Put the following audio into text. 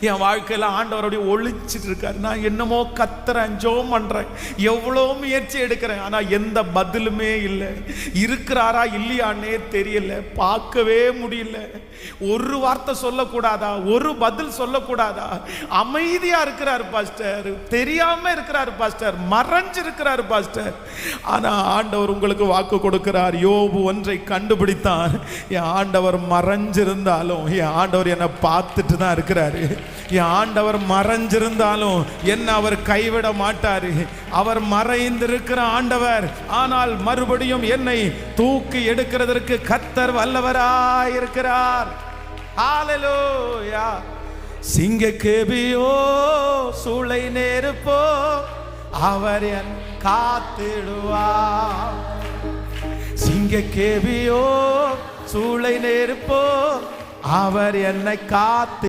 என் வாழ்க்கையில் ஆண்டவருடைய ஒளிச்சிட்டு இருக்காரு. நான் என்னமோ கத்துறேன், ஜெபம் பண்றேன், எவ்வளோ முயற்சி எடுக்கிறேன், ஆனா எந்த பதிலுமே இல்லை. இருக்கிறாரா இல்லையான்னே தெரியல, பார்க்கவே முடியல. ஒரு வார்த்தை சொல்லக்கூடாதா, ஒரு பதில் சொல்லக்கூடாதா? அமைதியா இருக்கிறார் பாஸ்டர், தெரியாம இருக்கிறார் பாஸ்டர், மறைஞ்சு இருக்கிறார் பாஸ்டர். ஆனா ஆண்டவர் உங்களுக்கு வாக்கு கொடுக்கிறார். யோபு ஒன்றை கண்டுபிடித்தான், என் ஆண்டவர் மறைஞ்சிருந்தாலும் என் ஆண்டவர் என்னை பார்த்துட்டு தான் இருக்கிறாரு. என் ஆண்டவர் மறைஞ்சிருந்தாலும் என்ன அவர் கைவிட மாட்டாரு. அவர் மறைந்திருக்கிற ஆண்டவர், ஆனால் மறுபடியும் என்னை தூக்கி எடுக்கிறதற்கு கர்த்தர் வல்லவராயிருக்கிறார். ஹல்லேலூயா. சிங்கக்கேபியோ சூளை நெருப்போ அவர் என் காத்திடுவார். சிங்கக்கேபியோ சூளை நெருப்போ அவர் என்னை காத்து